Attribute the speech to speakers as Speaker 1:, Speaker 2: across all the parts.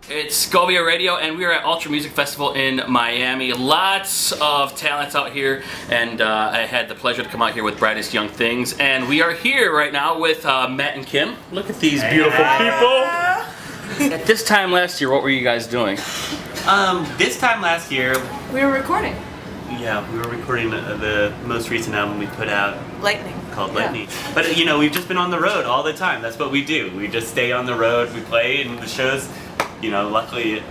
Speaker 1: It's Govia Radio, and we are at Ultra Music Festival in Miami. Lots of talents out here, and I had the pleasure to come out here with Brightest Young Things. And we are here right now with Matt and Kim. Look at these beautiful people. At this time last year, what were you guys doing?
Speaker 2: This time last year,
Speaker 3: we were recording.
Speaker 2: Yeah, we were recording the most recent album we put out.
Speaker 3: Lightning.
Speaker 2: Called Lightning. But you know, we've just been on the road all the time. That's what we do. We just stay on the road, we play, and the shows, you know, luckily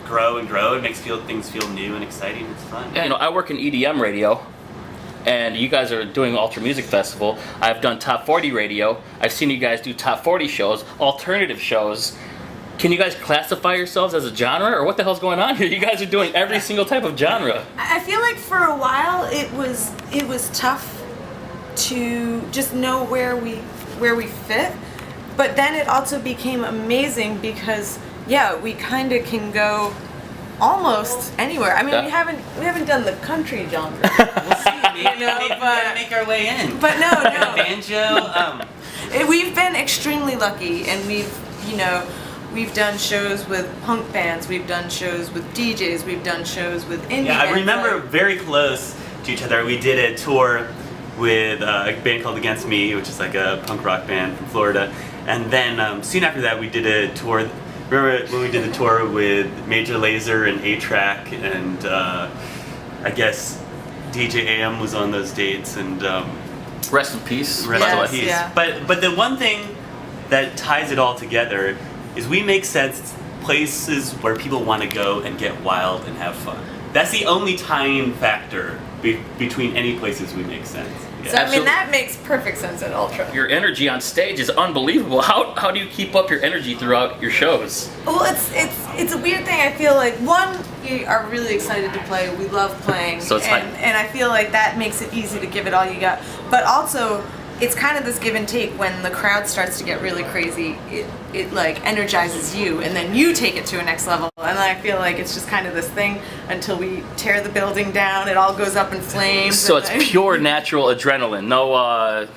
Speaker 2: grow and grow. It makes things feel new and exciting. It's fun.
Speaker 1: Yeah, you know, I work in EDM radio, and you guys are doing Ultra Music Festival. I've done Top 40 radio. I've seen you guys do Top 40 shows, alternative shows. Can you guys classify yourselves as a genre, or what the hell's going on here? You guys are doing every single type of genre.
Speaker 3: I feel like for a while it was tough to just know where we fit, but then it also became amazing because we kind of can go almost anywhere. I mean, we haven't done the country genre.
Speaker 2: We'll see. Maybe we make our way in.
Speaker 3: But no.
Speaker 2: Banjo.
Speaker 3: We've been extremely lucky, and we've done shows with punk bands, we've done shows with DJs, we've done shows with indie bands.
Speaker 2: Yeah, I remember very close to each other. We did a tour with a band called Against Me, which is like a punk rock band from Florida. And then soon after that, we did a tour. Remember when we did the tour with Major Lazer and A-Track, and I guess DJ AM was on those dates, and
Speaker 1: Rest in peace.
Speaker 2: Rest in peace.
Speaker 3: Yeah.
Speaker 2: But the one thing that ties it all together is we make sense places where people want to go and get wild and have fun. That's the only tying factor between any places we make sense. Yeah.
Speaker 3: So I mean, that makes perfect sense at Ultra.
Speaker 1: Your energy on stage is unbelievable. How do you keep up your energy throughout your shows?
Speaker 3: Well, it's a weird thing. I feel like, one, we are really excited to play. We love playing,
Speaker 1: so it's
Speaker 3: and I feel like that makes it easy to give it all you got. But also, it's kind of this give and take. When the crowd starts to get really crazy, it like energizes you, and then you take it to a next level. And I feel like it's just kind of this thing until we tear the building down. It all goes up in flames.
Speaker 1: So it's pure natural adrenaline. No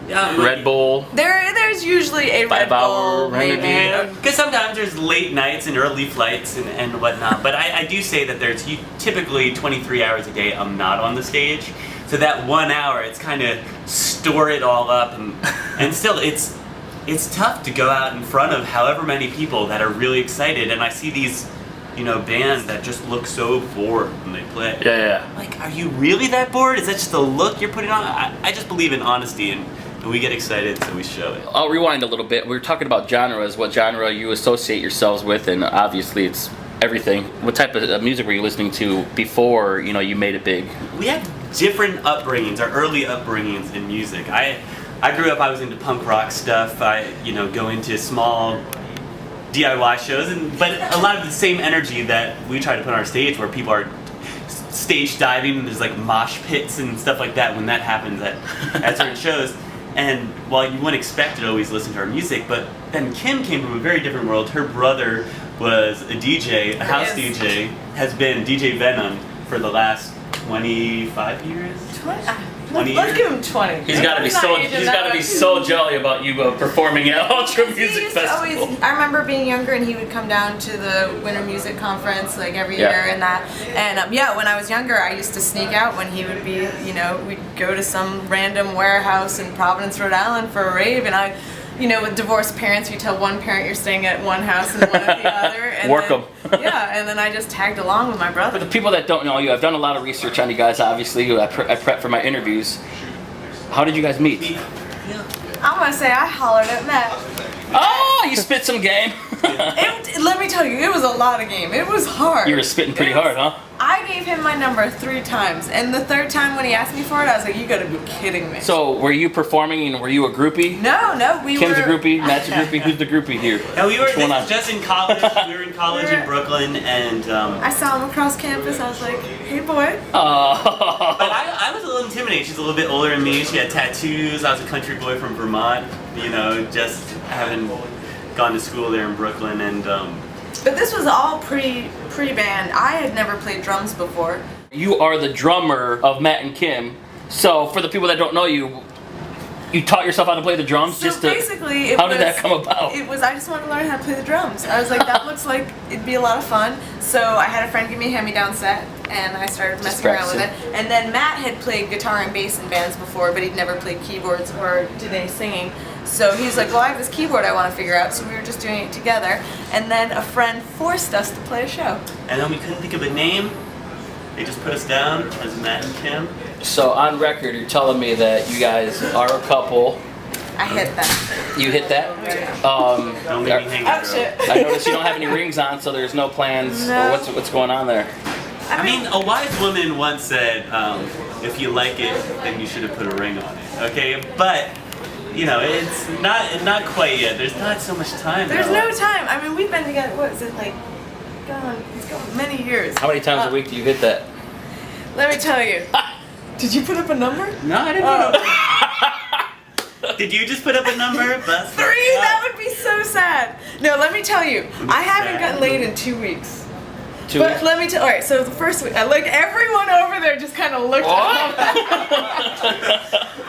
Speaker 1: Red Bull.
Speaker 3: There's usually a Red Bull, maybe.
Speaker 2: Because sometimes there's late nights and early flights and whatnot. But I do say that there's typically 23 hours a day I'm not on the stage. So that 1 hour, it's kind of store it all up, and still it's tough to go out in front of however many people that are really excited. And I see these, bands that just look so bored when they play.
Speaker 1: Yeah.
Speaker 2: Like, are you really that bored? Is that just a look you're putting on? I just believe in honesty, and we get excited, so we show it.
Speaker 1: I'll rewind a little bit. We were talking about genres, what genre you associate yourselves with, and obviously it's everything. What type of music were you listening to before you made it big?
Speaker 2: We had different upbringings, our early upbringings in music. I grew up, I was into punk rock stuff. I go into small DIY shows, but a lot of the same energy that we try to put on our stage, where people are stage diving and there's like mosh pits and stuff like that when that happens at certain shows. And while you wouldn't expect to always listen to our music, but then Kim came from a very different world. Her brother was a DJ, a house DJ, has been DJ Venom for the last 25 years? 20 years?
Speaker 3: Let's give him 20.
Speaker 1: He's got to be so jolly about you performing at Ultra Music Festival.
Speaker 3: I remember being younger, and he would come down to the Winter Music Conference like every year and that. And when I was younger, I used to sneak out when he would be, we'd go to some random warehouse in Providence, Rhode Island for a rave, and with divorced parents, you tell one parent you're staying at one house and one at the other. And
Speaker 1: Work them.
Speaker 3: And then I just tagged along with my brother.
Speaker 1: For the people that don't know you, I've done a lot of research on you guys, obviously. I prep for my interviews. How did you guys meet?
Speaker 3: I'm going to say I hollered at Matt.
Speaker 1: Oh, you spit some game.
Speaker 3: Let me tell you, it was a lot of game. It was hard.
Speaker 1: You were spitting pretty hard, huh?
Speaker 3: I gave him my number 3 times, and the 3rd time when he asked me for it, I was like, you gotta be kidding me.
Speaker 1: So, were you performing, and were you a groupie?
Speaker 3: No,
Speaker 1: Kim's a groupie, Matt's a groupie, who's the groupie here?
Speaker 2: No, we were just in college. We were in college in Brooklyn, and
Speaker 3: I saw him across campus. I was like, hey, boy.
Speaker 2: But I was a little intimidated. She's a little bit older than me. She had tattoos. I was a country boy from Vermont, just having gone to school there in Brooklyn, and
Speaker 3: But this was all pre-band. I had never played drums before.
Speaker 1: You are the drummer of Matt and Kim. So for the people that don't know you, You taught yourself how to play the drums?
Speaker 3: So basically,
Speaker 1: how did that come about?
Speaker 3: It was, I just wanted to learn how to play the drums. I was like, that looks like it'd be a lot of fun. So I had a friend give me a hand-me-down set, and I started messing around with it. And then Matt had played guitar and bass in bands before, but he'd never played keyboards or did any singing. So he's like, well, I have this keyboard I want to figure out. So we were just doing it together. And then a friend forced us to play a show.
Speaker 2: And then we couldn't think of a name. They just put us down as Matt and Kim.
Speaker 1: So on record, you're telling me that you guys are a couple.
Speaker 3: I hit that.
Speaker 1: You hit that?
Speaker 2: Don't leave me hanging, girl.
Speaker 3: Shit.
Speaker 1: I noticed you don't have any rings on, so there's no plans.
Speaker 3: No.
Speaker 1: Or what's going on there?
Speaker 2: I mean, a wise woman once said, if you like it, then you should have put a ring on it. Okay, but you know, it's not quite yet. There's not so much time.
Speaker 3: There's no time. I mean, we've been together. What is it like? It's gone many years.
Speaker 1: How many times a week do you hit that?
Speaker 3: Let me tell you. Did you put up a number?
Speaker 2: No, I didn't put up. Did you just put up a number?
Speaker 3: 3. That would be so sad. No, let me tell you. I haven't gotten laid in 2 weeks. But let me tell. All right, so the first week, like everyone over there just kind of looked at me.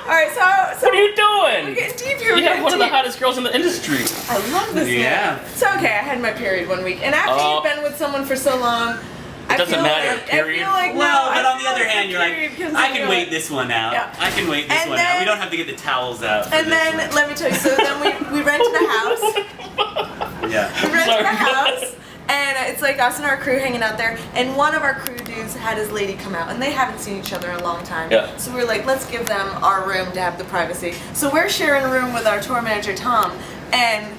Speaker 3: All right, so
Speaker 1: what are you doing?
Speaker 3: We're getting deep here.
Speaker 1: You have one of the hottest girls in the industry.
Speaker 3: I love this.
Speaker 2: Yeah.
Speaker 3: Man. So okay, I had my period 1 week, and after you've been with someone for so long,
Speaker 1: it doesn't matter.
Speaker 3: Period. I feel like
Speaker 2: well,
Speaker 3: no,
Speaker 2: but on the other hand, you're like, I can wait this one out.
Speaker 3: Yeah.
Speaker 2: I can wait this one out. We don't have to get the towels out.
Speaker 3: And then let me tell you. So then we rented a house.
Speaker 2: Yeah.
Speaker 3: We rented a house. And it's like us and our crew hanging out there, and one of our crew dudes had his lady come out, and they haven't seen each other in a long time.
Speaker 1: Yeah.
Speaker 3: So we were like, let's give them our room to have the privacy. So we're sharing a room with our tour manager, Tom, and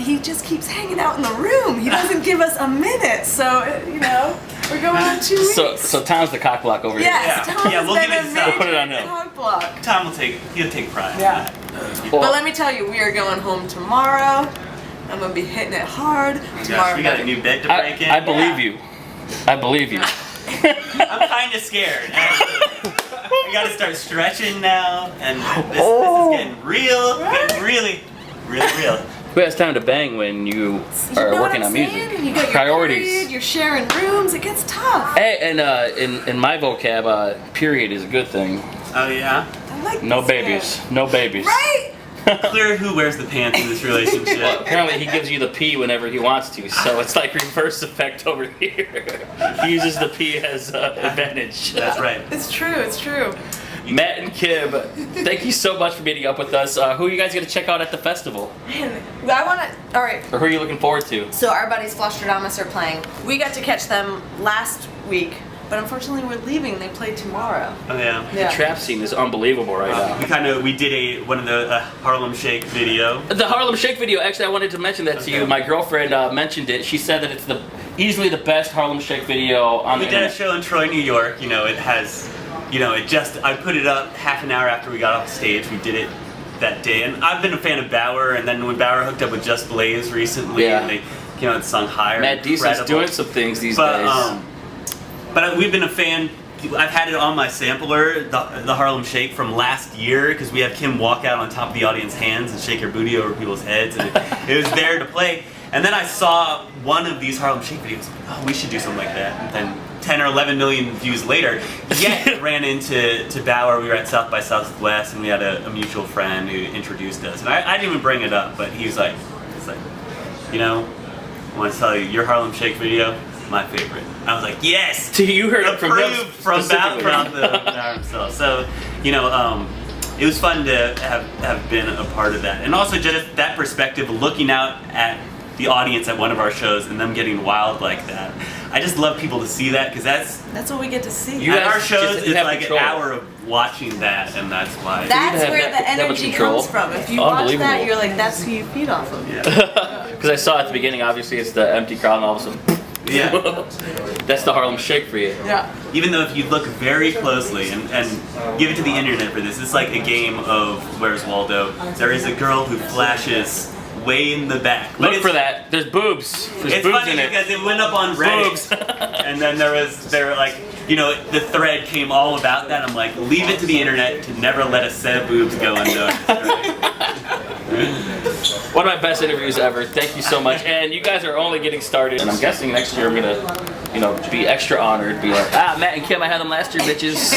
Speaker 3: he just keeps hanging out in the room. He doesn't give us a minute. So, you know, we're going on 2 weeks.
Speaker 1: So Tom's the cock block over here.
Speaker 3: Yes,
Speaker 2: Yeah.
Speaker 3: Tom's
Speaker 2: Yeah, we'll
Speaker 3: been
Speaker 2: give it
Speaker 3: a
Speaker 2: to Tom.
Speaker 3: major
Speaker 1: Put it on him.
Speaker 3: cock block.
Speaker 2: Tom he'll take pride.
Speaker 3: Yeah.
Speaker 1: Well,
Speaker 3: But let me tell you, we are going home tomorrow. I'm gonna be hitting it hard tomorrow.
Speaker 2: Gosh, we got a new bed to break in.
Speaker 1: I believe you. I believe you.
Speaker 2: I'm kind of scared. We got to start stretching now, and this is getting real, getting really real.
Speaker 1: Who has time to bang when you are
Speaker 3: know
Speaker 1: working
Speaker 3: what
Speaker 1: on
Speaker 3: I'm
Speaker 1: music?
Speaker 3: saying? You got your
Speaker 1: Priorities.
Speaker 3: period, you're sharing rooms. It gets tough.
Speaker 1: Hey, and in my vocab, period is a good thing.
Speaker 2: Oh yeah.
Speaker 3: I like
Speaker 1: No
Speaker 3: this
Speaker 1: babies.
Speaker 3: guy.
Speaker 1: No babies.
Speaker 3: Right?
Speaker 2: Clear who wears the pants in this relationship.
Speaker 1: Well, apparently he gives you the P whenever he wants to, so it's like reverse effect over here. He uses the P as advantage.
Speaker 2: That's right.
Speaker 3: It's true. It's true.
Speaker 1: Matt and Kim, thank you so much for meeting up with us. Who are you guys going to check out at the festival?
Speaker 3: Man, I want to. All right.
Speaker 1: Or who are you looking forward to?
Speaker 3: So our buddies Flostradamus are playing. We got to catch them last week, but unfortunately we're leaving. They play tomorrow.
Speaker 2: Oh yeah.
Speaker 1: The trap scene is unbelievable right now.
Speaker 2: We did one of the Harlem Shake video.
Speaker 1: The Harlem Shake video, actually I wanted to mention that to you. My girlfriend mentioned it. She said that it's easily the best Harlem Shake video on the
Speaker 2: We did a
Speaker 1: internet.
Speaker 2: show in Troy, New York. You know, it has, you know, I put it up half an hour after we got off stage. We did it that day, and I've been a fan of Bauer, and then when Bauer hooked up with Just Blaze recently, and they came out and sung Higher.
Speaker 1: Matt Deason's doing some things these days.
Speaker 2: But we've been a fan. I've had it on my sampler, the Harlem Shake from last year, because we have Kim walk out on top of the audience hands and shake her booty over people's heads, and it was there to play. And then I saw one of these Harlem Shake videos. Oh, we should do something like that. And then 10 or 11 million views later, ran into Bauer. We were at South by Southwest, and we had a mutual friend who introduced us. And I didn't even bring it up, but he was like, you know, I want to tell you, your Harlem Shake video, my favorite. I was like, yes!
Speaker 1: So you heard it from him
Speaker 2: from Bauer himself. So, you know, it was fun to have been a part of that. And also just that perspective, looking out at the audience at one of our shows and them getting wild like that. I just love people to see that, because that's
Speaker 3: what we get to see.
Speaker 2: at our shows, it's like
Speaker 1: control.
Speaker 2: an hour of watching that, and that's why.
Speaker 3: That's where the energy comes from. If you watch that, you're like, that's who you feed off of.
Speaker 2: Yeah.
Speaker 1: Because I saw at the beginning, obviously it's the empty crowd, and all of a sudden,
Speaker 2: Yeah.
Speaker 1: that's the Harlem Shake for you.
Speaker 3: Yeah.
Speaker 2: Even though if you look very closely and give it to the internet for this, it's like a game of Where's Waldo. There is a girl who flashes way in the back.
Speaker 1: Look for that. There's boobs. There's
Speaker 2: It's
Speaker 1: boobs
Speaker 2: funny
Speaker 1: in it.
Speaker 2: because it went up on Reddit, and then there were like, you know, the thread came all about that. I'm like, leave it to the internet to never let a set of boobs go unnoticed.
Speaker 1: One of my best interviews ever. Thank you so much. And you guys are only getting started. And I'm guessing next year I'm gonna, you know, be extra honored. Be like, Matt and Kim, I had them last year, bitches.